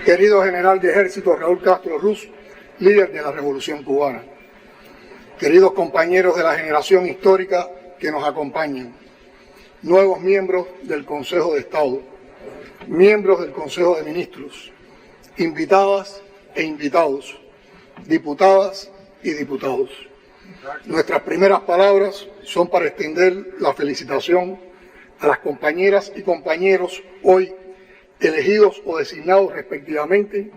querido general de ejército Raúl Castro Ruz, líder de la Revolución Cubana, queridos compañeros de la generación histórica que nos acompañan, nuevos miembros del Consejo de Estado, miembros del Consejo de Ministros, invitadas e invitados, diputadas y diputados. Nuestras primeras palabras son para extender la felicitación a las compañeras y compañeros hoy elegidos o designados respectivamente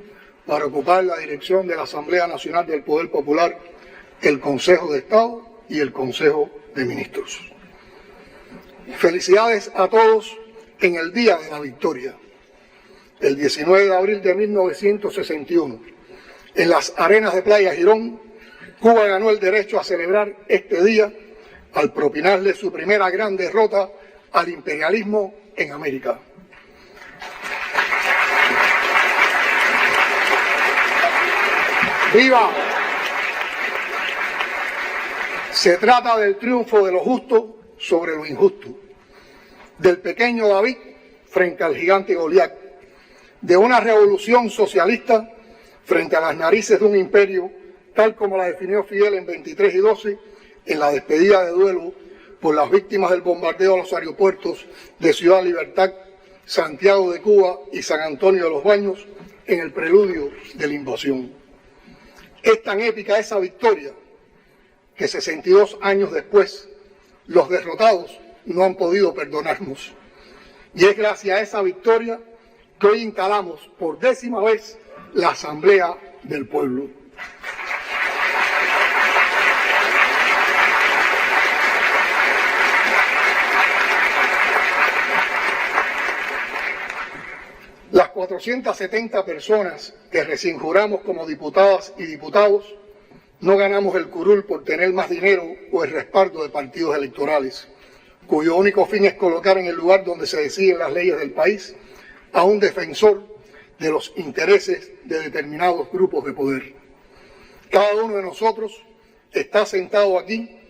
para ocupar la dirección de la Asamblea Nacional del Poder Popular, el Consejo de Estado y el Consejo de Ministros. Felicidades a todos en el Día de la Victoria, el 19 de abril de 1961. En las arenas de Playa Girón, Cuba ganó el derecho a celebrar este día al propinarle su primera gran derrota al imperialismo en América. ¡Viva! Se trata del triunfo de lo justo sobre lo injusto, del pequeño David frente al gigante Goliat, de una revolución socialista frente a las narices de un imperio, tal como la definió Fidel en 23 y 12, en la despedida de duelo por las víctimas del bombardeo a los aeropuertos de Ciudad Libertad, Santiago de Cuba y San Antonio de los Baños, en el preludio de la invasión. Es tan épica esa victoria que 62 años después los derrotados no han podido perdonarnos. Y es gracias a esa victoria que hoy instalamos por 10ª vez la Asamblea del Pueblo. Las 470 personas que recién juramos como diputadas y diputados no ganamos el curul por tener más dinero o el respaldo de partidos electorales, cuyo único fin es colocar en el lugar donde se deciden las leyes del país a un defensor de los intereses de determinados grupos de poder. Cada uno de nosotros está sentado aquí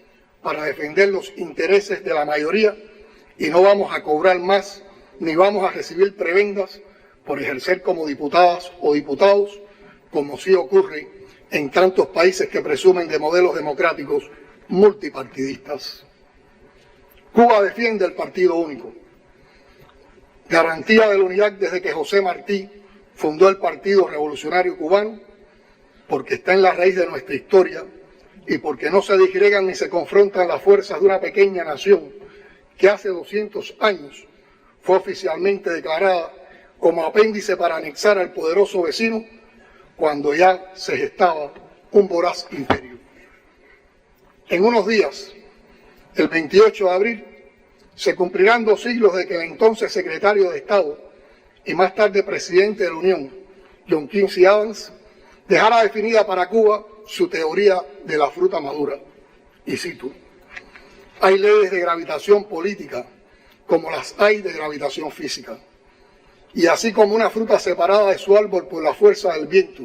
para defender los intereses de la mayoría y no vamos a cobrar más ni vamos a recibir prebendas por ejercer como diputadas o diputados, como sí ocurre en tantos países que presumen de modelos democráticos multipartidistas. Cuba defiende el partido único, garantía de la unidad desde que José Martí fundó el Partido Revolucionario Cubano, porque está en la raíz de nuestra historia y porque no se disgregan ni se confrontan las fuerzas de una pequeña nación que hace 200 años fue oficialmente declarada como apéndice para anexar al poderoso vecino cuando ya se gestaba un voraz imperio. En unos días, el 28 de abril, se cumplirán 2 siglos de que el entonces secretario de Estado y más tarde presidente de la Unión, John Quincy Adams, dejara definida para Cuba su teoría de la fruta madura. Y cito: hay leyes de gravitación política como las hay de gravitación física. Y así como una fruta separada de su árbol por la fuerza del viento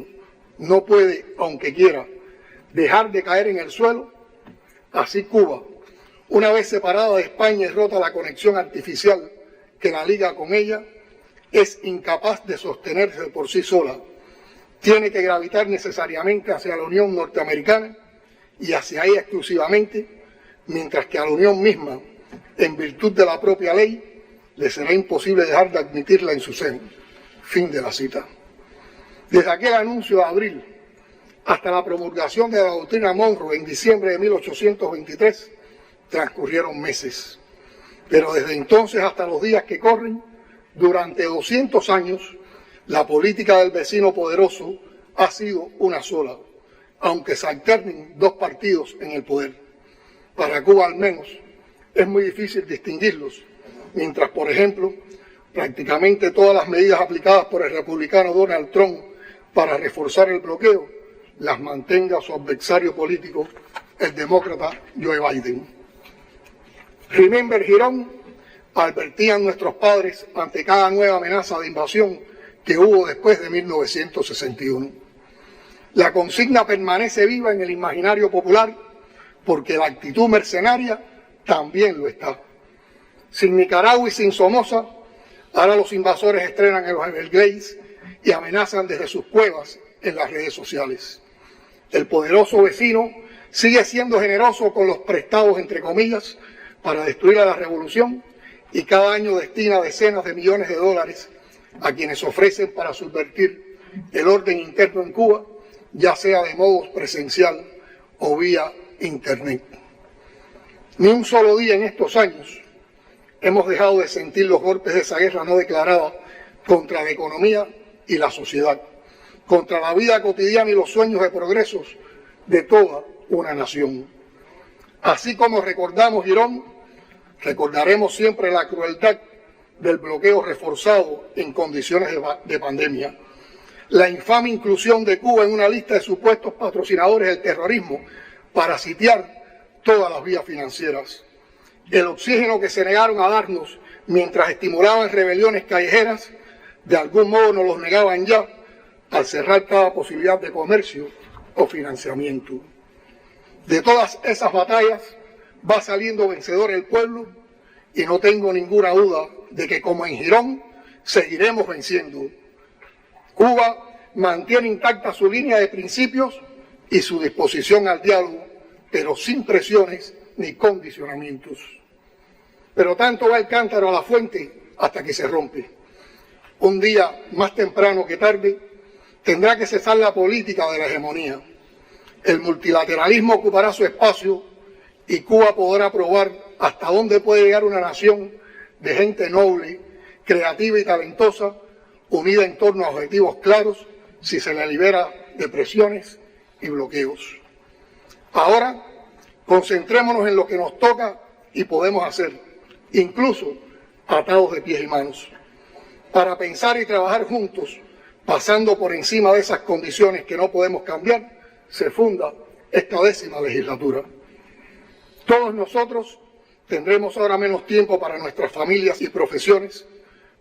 no puede, aunque quiera, dejar de caer en el suelo, así Cuba, una vez separada de España y rota la conexión artificial que la liga con ella, es incapaz de sostenerse por sí sola. Tiene que gravitar necesariamente hacia la Unión Norteamericana y hacia ella exclusivamente, mientras que a la Unión misma, en virtud de la propia ley, le será imposible dejar de admitirla en su seno. Fin de la cita. Desde aquel anuncio de abril hasta la promulgación de la doctrina Monroe en diciembre de 1823, transcurrieron meses. Pero desde entonces hasta los días que corren, durante 200 años, la política del vecino poderoso ha sido una sola, aunque se alternen 2 partidos en el poder. Para Cuba al menos es muy difícil distinguirlos, mientras, por ejemplo, prácticamente todas las medidas aplicadas por el republicano Donald Trump para reforzar el bloqueo las mantenga su adversario político, el demócrata Joe Biden. Remember Girón, advertían nuestros padres ante cada nueva amenaza de invasión que hubo después de 1961. La consigna permanece viva en el imaginario popular porque la actitud mercenaria también lo está. Sin Nicaragua y sin Somoza, ahora los invasores estrenan en los Everglades y amenazan desde sus cuevas en las redes sociales. El poderoso vecino sigue siendo generoso con los prestados, entre comillas, para destruir a la revolución, y cada año destina decenas de millones de dólares a quienes ofrecen para subvertir el orden interno en Cuba, ya sea de modo presencial o vía internet. Ni un solo día en estos años hemos dejado de sentir los golpes de esa guerra no declarada contra la economía y la sociedad, contra la vida cotidiana y los sueños de progresos de toda una nación. Así como recordamos Girón, recordaremos siempre la crueldad del bloqueo reforzado en condiciones de pandemia, la infame inclusión de Cuba en una lista de supuestos patrocinadores del terrorismo para sitiar todas las vías financieras, el oxígeno que se negaron a darnos mientras estimulaban rebeliones callejeras, de algún modo nos los negaban ya al cerrar cada posibilidad de comercio o financiamiento. De todas esas batallas va saliendo vencedor el pueblo, y no tengo ninguna duda de que, como en Girón, seguiremos venciendo. Cuba mantiene intacta su línea de principios y su disposición al diálogo, pero sin presiones ni condicionamientos. Pero tanto va el cántaro a la fuente hasta que se rompe. Un día, más temprano que tarde, tendrá que cesar la política de la hegemonía. El multilateralismo ocupará su espacio y Cuba podrá probar hasta dónde puede llegar una nación de gente noble, creativa y talentosa, unida en torno a objetivos claros, si se la libera de presiones y bloqueos. Ahora, concentrémonos en lo que nos toca y podemos hacer, incluso atados de pies y manos, para pensar y trabajar juntos, pasando por encima de esas condiciones que no podemos cambiar. Se funda esta 10ª legislatura. Todos nosotros tendremos ahora menos tiempo para nuestras familias y profesiones,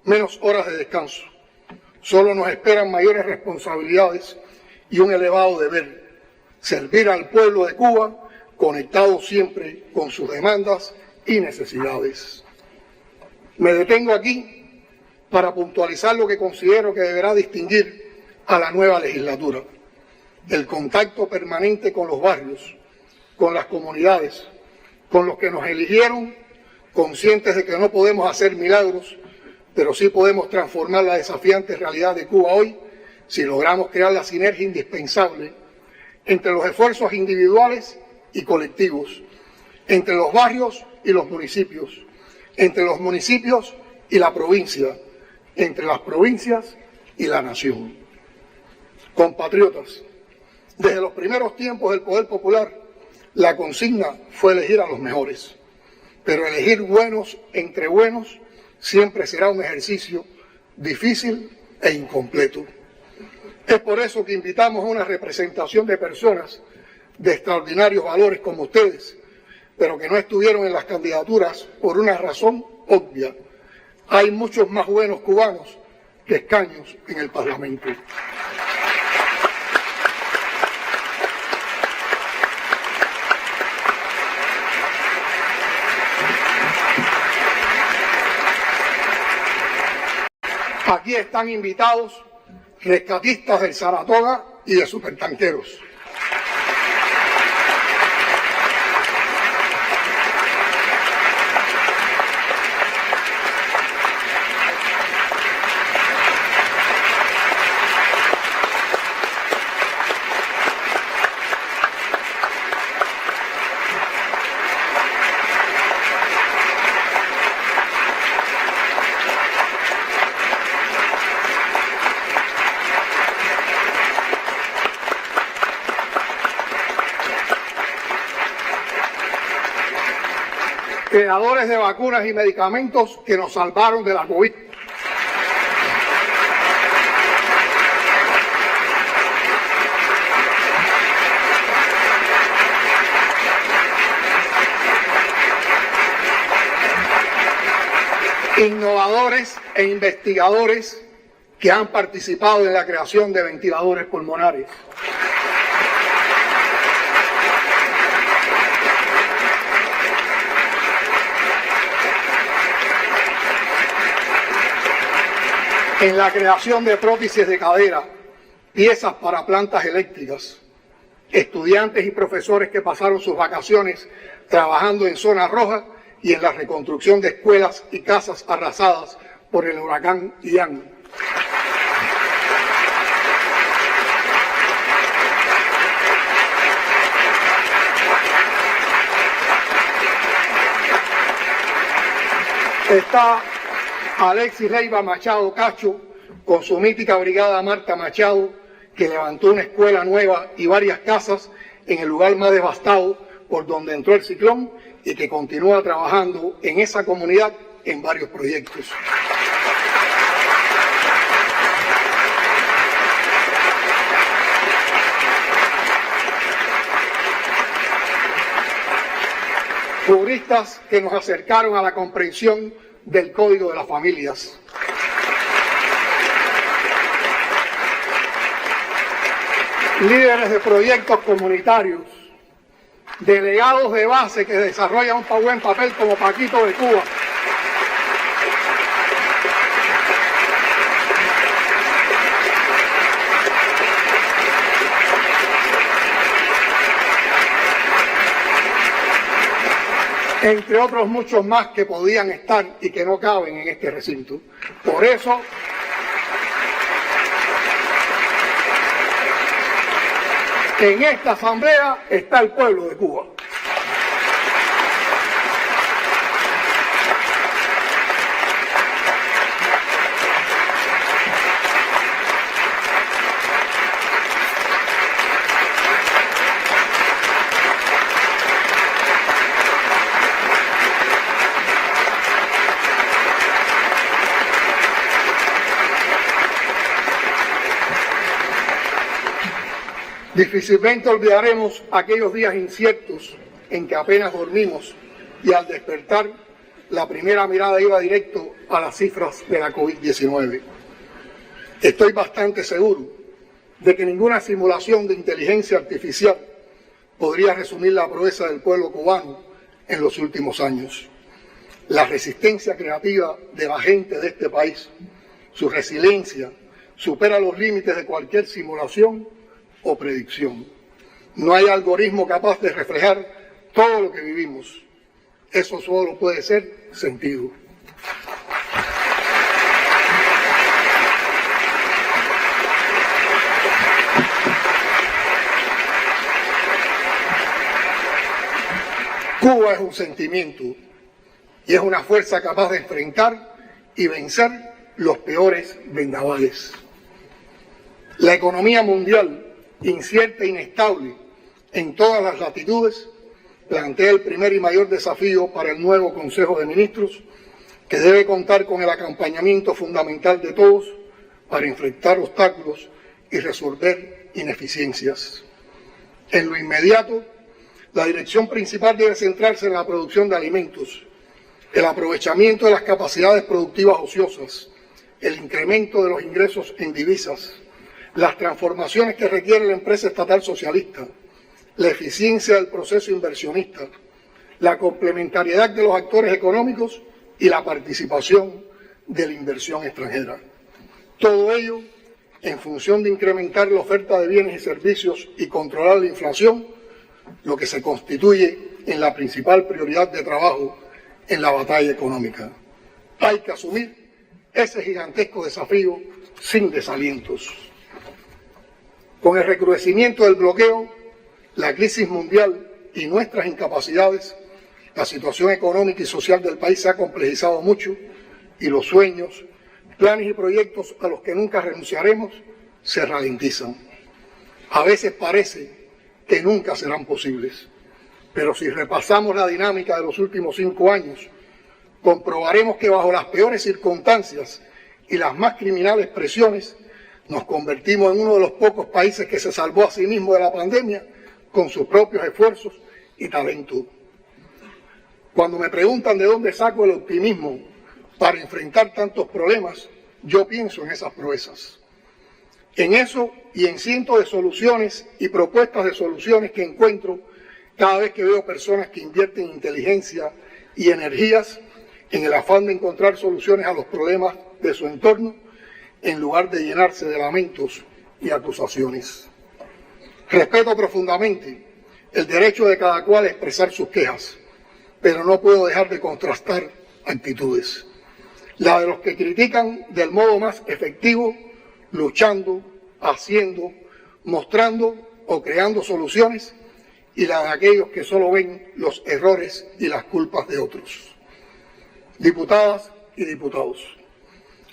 menos horas de descanso. Solo nos esperan mayores responsabilidades y un elevado deber: servir al pueblo de Cuba, conectado siempre con sus demandas y necesidades. Me detengo aquí para puntualizar lo que considero que deberá distinguir a la nueva legislatura: el contacto permanente con los barrios, con las comunidades, con los que nos eligieron, conscientes de que no podemos hacer milagros, pero sí podemos transformar la desafiante realidad de Cuba hoy si logramos crear la sinergia indispensable entre los esfuerzos individuales y colectivos, entre los barrios y los municipios, entre los municipios y la provincia, entre las provincias y la nación. Compatriotas, desde los primeros tiempos del poder popular, la consigna fue elegir a los mejores, pero elegir buenos entre buenos siempre será un ejercicio difícil e incompleto. Es por eso que invitamos a una representación de personas de extraordinarios valores como ustedes, pero que no estuvieron en las candidaturas por una razón obvia: hay muchos más buenos cubanos que escaños en el Parlamento. Aquí están invitados rescatistas del Saratoga y de supertanqueros. Creadores de vacunas y medicamentos que nos salvaron de la COVID. Innovadores e investigadores que han participado en la creación de ventiladores pulmonares. en la creación de prótesis de cadera, piezas para plantas eléctricas, estudiantes y profesores que pasaron sus vacaciones trabajando en zona roja y en la reconstrucción de escuelas y casas arrasadas por el huracán Ian. Está Alexis Leiva Machado Cacho, con su mítica brigada Marta Machado, que levantó una escuela nueva y varias casas en el lugar más devastado por donde entró el ciclón y que continúa trabajando en esa comunidad en varios proyectos. Juristas que nos acercaron a la comprensión del Código de las Familias. Líderes de proyectos comunitarios, delegados de base que desarrollan un buen papel como Paquito de Cuba. Entre otros muchos más que podían estar y que no caben en este recinto. Por eso, en esta asamblea está el pueblo de Cuba. Difícilmente olvidaremos aquellos días inciertos en que apenas dormimos y al despertar la primera mirada iba directo a las cifras de la COVID-19. Estoy bastante seguro de que ninguna simulación de inteligencia artificial podría resumir la proeza del pueblo cubano en los últimos años. La resistencia creativa de la gente de este país, su resiliencia, supera los límites de cualquier simulación o predicción. No hay algoritmo capaz de reflejar todo lo que vivimos. Eso solo puede ser sentido. Cuba es un sentimiento y es una fuerza capaz de enfrentar y vencer los peores vendavales. La economía mundial, incierta e inestable en todas las latitudes, plantea el primer y mayor desafío para el nuevo Consejo de Ministros, que debe contar con el acompañamiento fundamental de todos para enfrentar obstáculos y resolver ineficiencias. En lo inmediato, la dirección principal debe centrarse en la producción de alimentos, el aprovechamiento de las capacidades productivas ociosas, el incremento de los ingresos en divisas, las transformaciones que requiere la empresa estatal socialista, la eficiencia del proceso inversionista, la complementariedad de los actores económicos y la participación de la inversión extranjera. Todo ello en función de incrementar la oferta de bienes y servicios y controlar la inflación, lo que se constituye en la principal prioridad de trabajo en la batalla económica. Hay que asumir ese gigantesco desafío sin desalientos. Con el recrudecimiento del bloqueo, la crisis mundial y nuestras incapacidades, la situación económica y social del país se ha complejizado mucho y los sueños, planes y proyectos a los que nunca renunciaremos se ralentizan. A veces parece que nunca serán posibles, pero si repasamos la dinámica de los últimos 5 años, comprobaremos que bajo las peores circunstancias y las más criminales presiones, nos convertimos en uno de los pocos países que se salvó a sí mismo de la pandemia con sus propios esfuerzos y talento. Cuando me preguntan de dónde saco el optimismo para enfrentar tantos problemas, yo pienso en esas proezas. En eso y en cientos de soluciones y propuestas de soluciones que encuentro cada vez que veo personas que invierten inteligencia y energías en el afán de encontrar soluciones a los problemas de su entorno en lugar de llenarse de lamentos y acusaciones. Respeto profundamente el derecho de cada cual a expresar sus quejas, pero no puedo dejar de contrastar actitudes. La de los que critican del modo más efectivo, luchando, haciendo, mostrando o creando soluciones, y la de aquellos que solo ven los errores y las culpas de otros. Diputadas y diputados,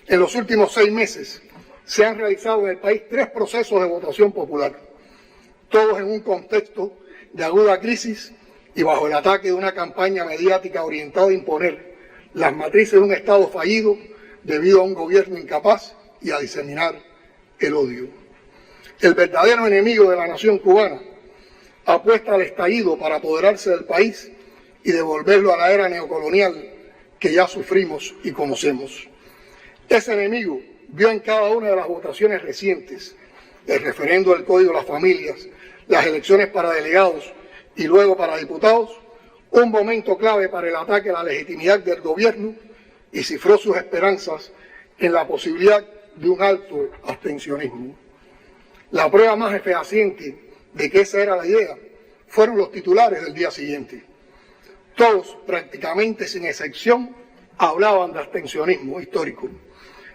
en los últimos 6 meses se han realizado en el país 3 procesos de votación popular, todos en un contexto de aguda crisis y bajo el ataque de una campaña mediática orientada a imponer las matrices de un Estado fallido debido a un gobierno incapaz y a diseminar el odio. El verdadero enemigo de la nación cubana apuesta al estallido para apoderarse del país y devolverlo a la era neocolonial que ya sufrimos y conocemos. Ese enemigo vio en cada una de las votaciones recientes, el referendo del Código de las Familias, las elecciones para delegados y luego para diputados, un momento clave para el ataque a la legitimidad del gobierno y cifró sus esperanzas en la posibilidad de un alto abstencionismo. La prueba más fehaciente de que esa era la idea fueron los titulares del día siguiente. Todos, prácticamente sin excepción, hablaban de abstencionismo histórico,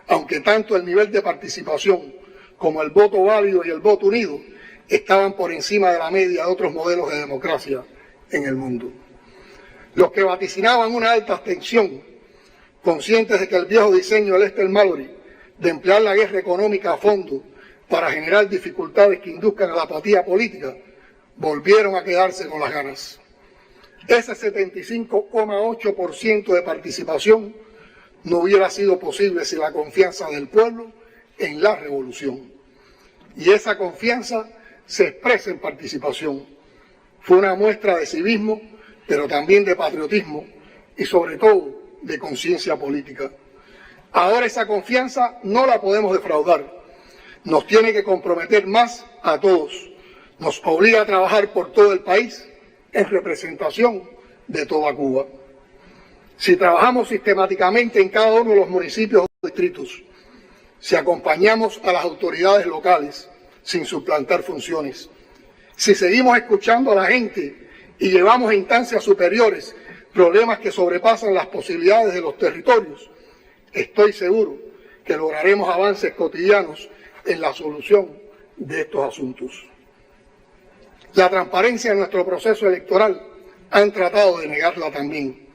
aunque tanto el nivel de participación como el voto válido y el voto unido estaban por encima de la media de otros modelos de democracia en el mundo. Los que vaticinaban una alta abstención, conscientes de que el viejo diseño del Lester Mallory de emplear la guerra económica a fondo para generar dificultades que induzcan a la apatía política, volvieron a quedarse con las ganas. Ese 75,8% de participación no hubiera sido posible sin la confianza del pueblo en la revolución. Y esa confianza se expresa en participación. Fue una muestra de civismo, pero también de patriotismo y sobre todo de conciencia política. Ahora esa confianza no la podemos defraudar. Nos tiene que comprometer más a todos. Nos obliga a trabajar por todo el país en representación de toda Cuba. Si trabajamos sistemáticamente en cada uno de los municipios o distritos, si acompañamos a las autoridades locales sin suplantar funciones, si seguimos escuchando a la gente y llevamos a instancias superiores problemas que sobrepasan las posibilidades de los territorios, estoy seguro que lograremos avances cotidianos en la solución de estos asuntos. La transparencia en nuestro proceso electoral han tratado de negarla también,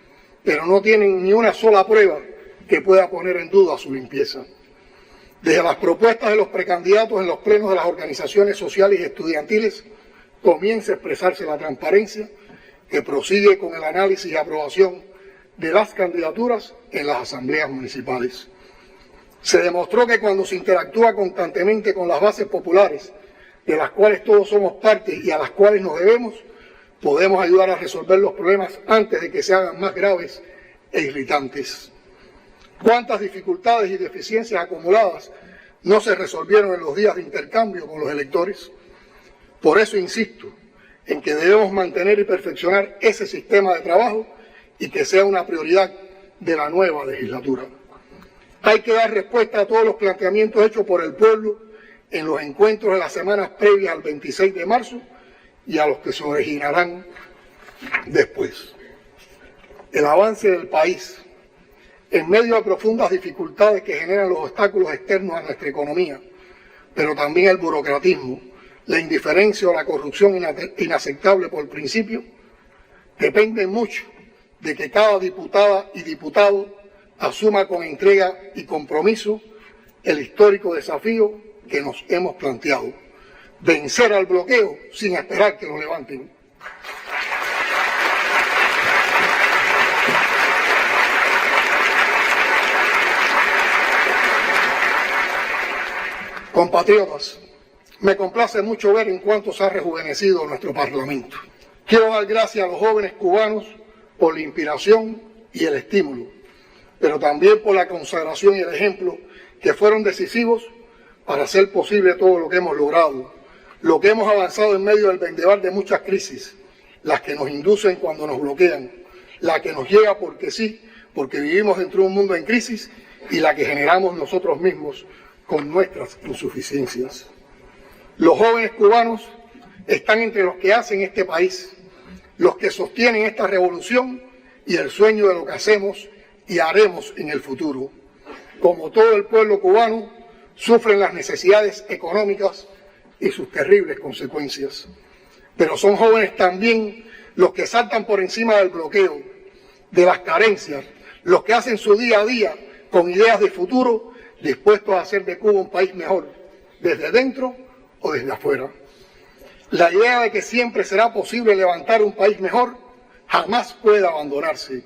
pero no tienen ni una sola prueba que pueda poner en duda su limpieza. Desde las propuestas de los precandidatos en los plenos de las organizaciones sociales y estudiantiles, comienza a expresarse la transparencia que prosigue con el análisis y aprobación de las candidaturas en las asambleas municipales. Se demostró que cuando se interactúa constantemente con las bases populares, de las cuales todos somos parte y a las cuales nos debemos, podemos ayudar a resolver los problemas antes de que se hagan más graves e irritantes. ¿Cuántas dificultades y deficiencias acumuladas no se resolvieron en los días de intercambio con los electores? Por eso insisto en que debemos mantener y perfeccionar ese sistema de trabajo y que sea una prioridad de la nueva legislatura. Hay que dar respuesta a todos los planteamientos hechos por el pueblo en los encuentros de las semanas previas al 26 de marzo y a los que se originarán después. El avance del país, en medio de profundas dificultades que generan los obstáculos externos a nuestra economía, pero también el burocratismo, la indiferencia o la corrupción inaceptable por principio, depende mucho de que cada diputada y diputado asuma con entrega y compromiso el histórico desafío que nos hemos planteado: vencer al bloqueo sin esperar que lo levanten. Compatriotas, me complace mucho ver en cuánto se ha rejuvenecido nuestro Parlamento. Quiero dar gracias a los jóvenes cubanos por la inspiración y el estímulo, pero también por la consagración y el ejemplo que fueron decisivos para hacer posible todo lo que hemos logrado, lo que hemos avanzado en medio del vendaval de muchas crisis, las que nos inducen cuando nos bloquean, la que nos llega porque sí, porque vivimos dentro de un mundo en crisis, y la que generamos nosotros mismos con nuestras insuficiencias. Los jóvenes cubanos están entre los que hacen este país, los que sostienen esta revolución y el sueño de lo que hacemos y haremos en el futuro. Como todo el pueblo cubano, sufren las necesidades económicas y sus terribles consecuencias. Pero son jóvenes también los que saltan por encima del bloqueo, de las carencias, los que hacen su día a día con ideas de futuro, dispuestos a hacer de Cuba un país mejor, desde dentro o desde afuera. La idea de que siempre será posible levantar un país mejor jamás puede abandonarse,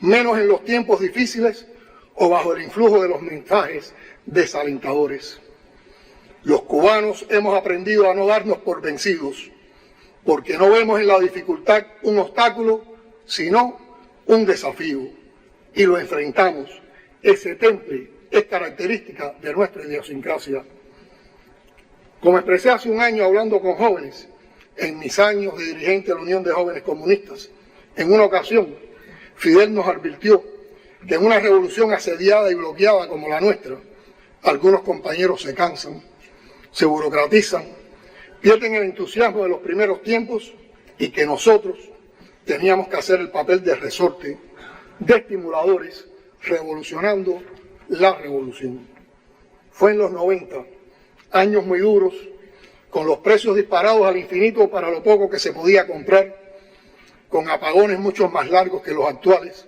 menos en los tiempos difíciles o bajo el influjo de los mensajes desalentadores. Los cubanos hemos aprendido a no darnos por vencidos, porque no vemos en la dificultad un obstáculo, sino un desafío, y lo enfrentamos. Ese temple es característica de nuestra idiosincrasia. Como expresé hace un año hablando con jóvenes, en mis años de dirigente de la Unión de Jóvenes Comunistas, en una ocasión, Fidel nos advirtió que en una revolución asediada y bloqueada como la nuestra, algunos compañeros se cansan, se burocratizan, pierden el entusiasmo de los primeros tiempos y que nosotros teníamos que hacer el papel de resorte, de estimuladores, revolucionando la revolución. Fue en los 90, años muy duros, con los precios disparados al infinito para lo poco que se podía comprar, con apagones mucho más largos que los actuales,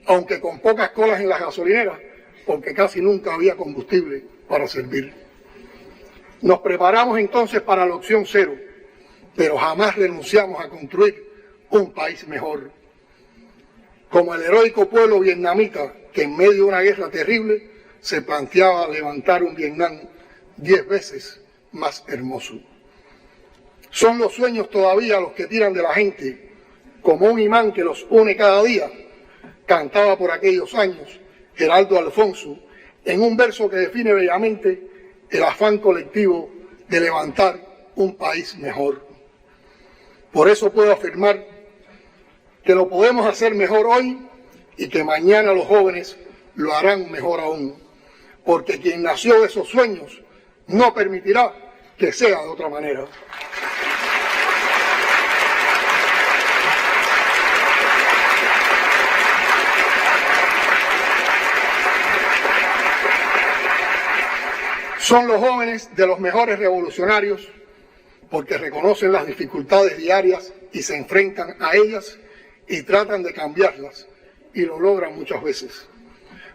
aunque con pocas colas en las gasolineras, porque casi nunca había combustible para servir. Nos preparamos entonces para la opción cero, pero jamás renunciamos a construir un país mejor. Como el heroico pueblo vietnamita que en medio de una guerra terrible se planteaba levantar un Vietnam 10 veces más hermoso. Son los sueños todavía los que tiran de la gente, como un imán que los une cada día, cantaba por aquellos años Geraldo Alfonso en un verso que define bellamente el afán colectivo de levantar un país mejor. Por eso puedo afirmar que lo podemos hacer mejor hoy y que mañana los jóvenes lo harán mejor aún, porque quien nació de esos sueños no permitirá que sea de otra manera. Son los jóvenes de los mejores revolucionarios porque reconocen las dificultades diarias y se enfrentan a ellas y tratan de cambiarlas y lo logran muchas veces.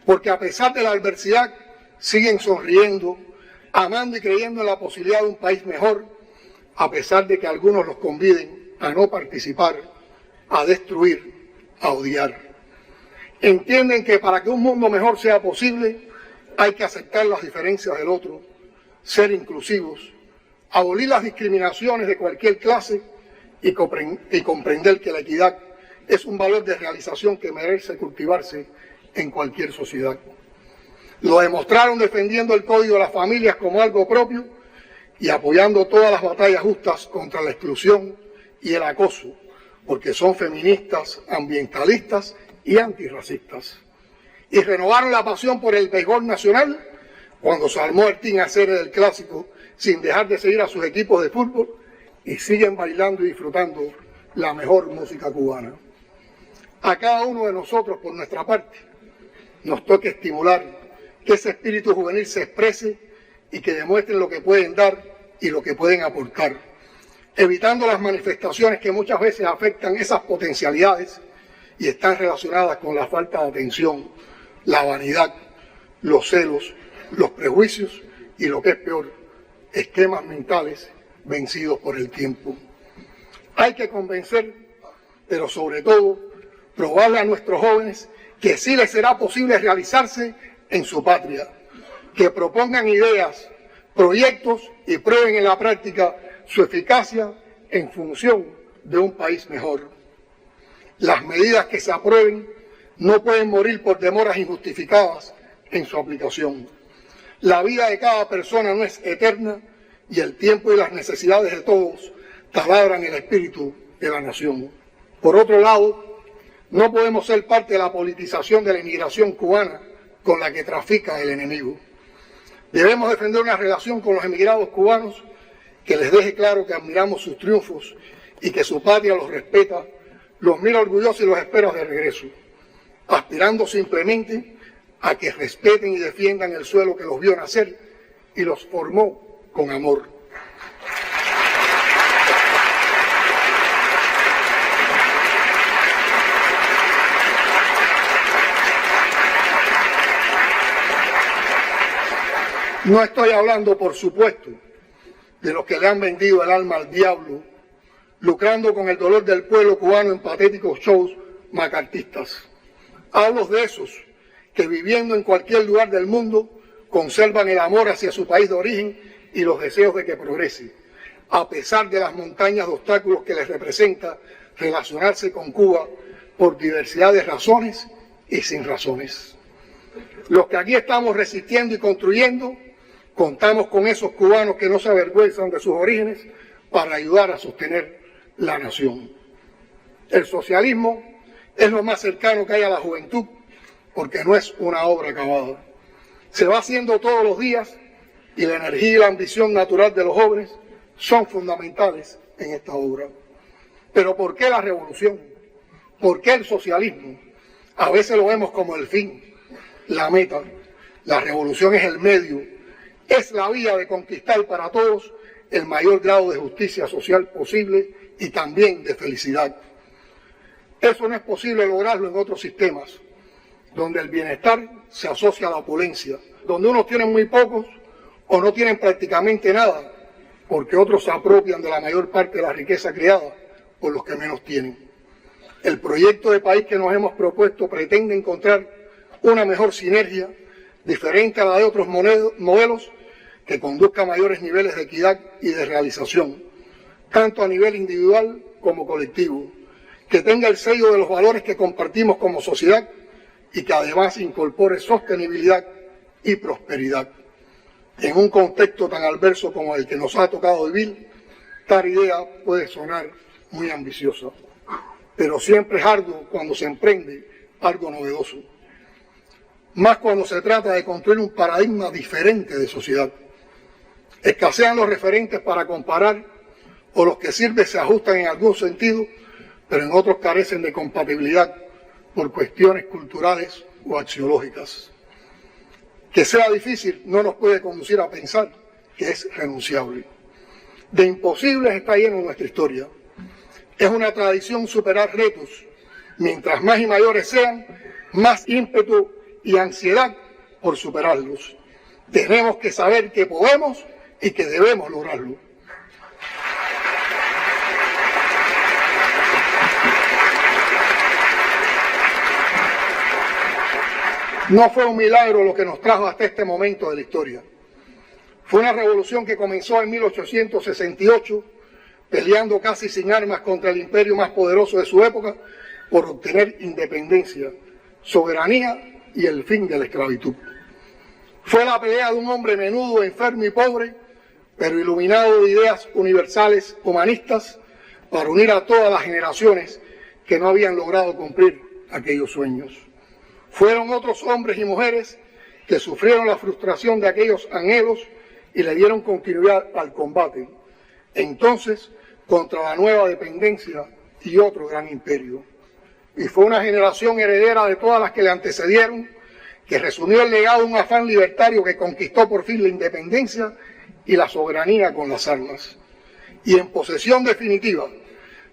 Porque a pesar de la adversidad siguen sonriendo, amando y creyendo en la posibilidad de un país mejor, a pesar de que algunos los conviden a no participar, a destruir, a odiar. Entienden que para que un mundo mejor sea posible, hay que aceptar las diferencias del otro, ser inclusivos, abolir las discriminaciones de cualquier clase y comprender que la equidad es un valor de realización que merece cultivarse en cualquier sociedad. Lo demostraron defendiendo el Código de las Familias como algo propio y apoyando todas las batallas justas contra la exclusión y el acoso, porque son feministas, ambientalistas y antirracistas. Y renovaron la pasión por el béisbol nacional cuando se armó el Team Acere del Clásico sin dejar de seguir a sus equipos de fútbol y siguen bailando y disfrutando la mejor música cubana. A cada uno de nosotros, por nuestra parte, nos toca estimular que ese espíritu juvenil se exprese y que demuestren lo que pueden dar y lo que pueden aportar, evitando las manifestaciones que muchas veces afectan esas potencialidades y están relacionadas con la falta de atención, la vanidad, los celos, los prejuicios y lo que es peor, esquemas mentales vencidos por el tiempo. Hay que convencer, pero sobre todo, probarle a nuestros jóvenes que sí les será posible realizarse en su patria, que propongan ideas, proyectos y prueben en la práctica su eficacia en función de un país mejor. Las medidas que se aprueben no pueden morir por demoras injustificadas en su aplicación. La vida de cada persona no es eterna y el tiempo y las necesidades de todos taladran el espíritu de la nación. Por otro lado, no podemos ser parte de la politización de la inmigración cubana con la que trafica el enemigo. Debemos defender una relación con los emigrados cubanos que les deje claro que admiramos sus triunfos y que su patria los respeta, los mira orgullosos y los espera de regreso, aspirando simplemente a que respeten y defiendan el suelo que los vio nacer y los formó con amor. No estoy hablando, por supuesto, de los que le han vendido el alma al diablo, lucrando con el dolor del pueblo cubano en patéticos shows macartistas. Hablo de esos que viviendo en cualquier lugar del mundo conservan el amor hacia su país de origen y los deseos de que progrese, a pesar de las montañas de obstáculos que les representa relacionarse con Cuba por diversidad de razones y sin razones. Los que aquí estamos resistiendo y construyendo, contamos con esos cubanos que no se avergüenzan de sus orígenes para ayudar a sostener la nación. El socialismo es lo más cercano que hay a la juventud porque no es una obra acabada. Se va haciendo todos los días y la energía y la ambición natural de los jóvenes son fundamentales en esta obra. Pero ¿por qué la revolución? ¿Por qué el socialismo? A veces lo vemos como el fin, la meta. La revolución es el medio. Es la vía de conquistar para todos el mayor grado de justicia social posible y también de felicidad. Eso no es posible lograrlo en otros sistemas, donde el bienestar se asocia a la opulencia, donde unos tienen muy pocos o no tienen prácticamente nada, porque otros se apropian de la mayor parte de la riqueza creada por los que menos tienen. El proyecto de país que nos hemos propuesto pretende encontrar una mejor sinergia, diferente a la de otros modelos, que conduzca a mayores niveles de equidad y de realización, tanto a nivel individual como colectivo, que tenga el sello de los valores que compartimos como sociedad y que además incorpore sostenibilidad y prosperidad. En un contexto tan adverso como el que nos ha tocado vivir, tal idea puede sonar muy ambiciosa, pero siempre es arduo cuando se emprende algo novedoso, más cuando se trata de construir un paradigma diferente de sociedad. Escasean los referentes para comparar, o los que sirven se ajustan en algún sentido, pero en otros carecen de compatibilidad por cuestiones culturales o axiológicas. Que sea difícil no nos puede conducir a pensar que es renunciable. De imposibles está lleno nuestra historia. Es una tradición superar retos. Mientras más y mayores sean, más ímpetu y ansiedad por superarlos. Tenemos que saber que podemos y que debemos lograrlo. No fue un milagro lo que nos trajo hasta este momento de la historia. Fue una revolución que comenzó en 1868, peleando casi sin armas contra el imperio más poderoso de su época por obtener independencia, soberanía y el fin de la esclavitud. Fue la pelea de un hombre menudo, enfermo y pobre, pero iluminado de ideas universales humanistas para unir a todas las generaciones que no habían logrado cumplir aquellos sueños. Fueron otros hombres y mujeres que sufrieron la frustración de aquellos anhelos y le dieron continuidad al combate, entonces contra la nueva dependencia y otro gran imperio. Y fue una generación heredera de todas las que le antecedieron, que resumió el legado de un afán libertario que conquistó por fin la independencia y la soberanía con las armas. Y en posesión definitiva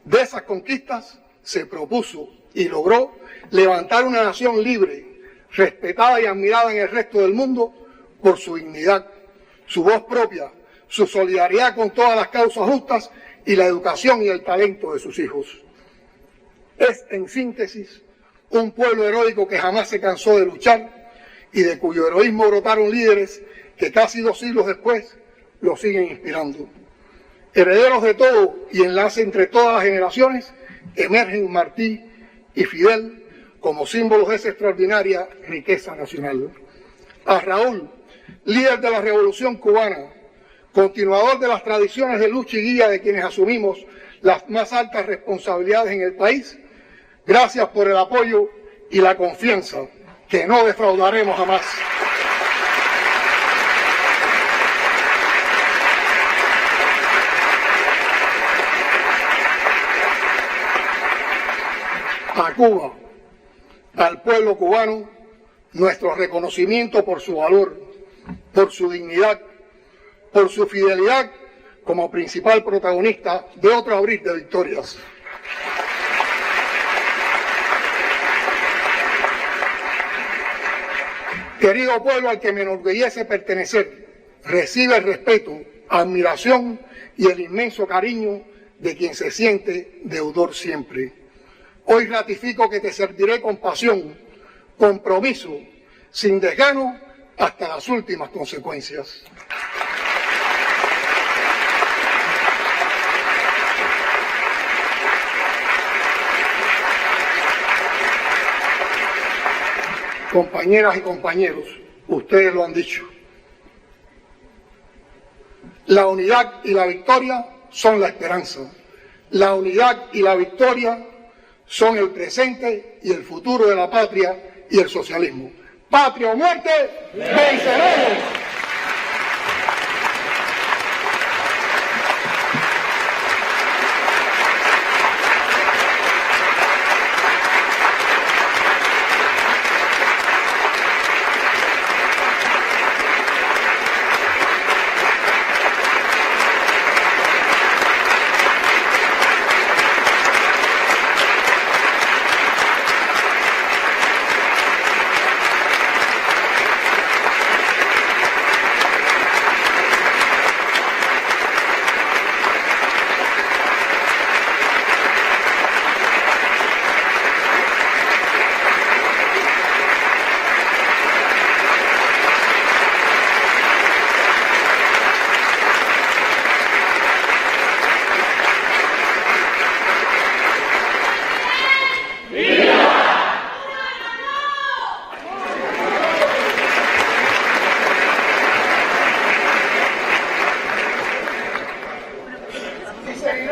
de esas conquistas se propuso y logró levantar una nación libre, respetada y admirada en el resto del mundo por su dignidad, su voz propia, su solidaridad con todas las causas justas y la educación y el talento de sus hijos. Es, en síntesis, un pueblo heroico que jamás se cansó de luchar y de cuyo heroísmo brotaron líderes que casi 2 siglos después lo siguen inspirando. Herederos de todo y enlace entre todas las generaciones, emergen Martí y Fidel como símbolos de esa extraordinaria riqueza nacional. A Raúl, líder de la Revolución Cubana, continuador de las tradiciones de lucha y guía de quienes asumimos las más altas responsabilidades en el país, gracias por el apoyo y la confianza que no defraudaremos jamás. A Cuba, al pueblo cubano, nuestro reconocimiento por su valor, por su dignidad, por su fidelidad como principal protagonista de otro abril de victorias. Querido pueblo al que me enorgullece pertenecer, recibe el respeto, admiración y el inmenso cariño de quien se siente deudor siempre. Hoy ratifico que te serviré con pasión, compromiso, sin desgano, hasta las últimas consecuencias. Compañeras y compañeros, ustedes lo han dicho. La unidad y la victoria son la esperanza. La unidad y la victoria son el presente y el futuro de la patria y el socialismo. ¡Patria o muerte! ¡Venceremos! seguirá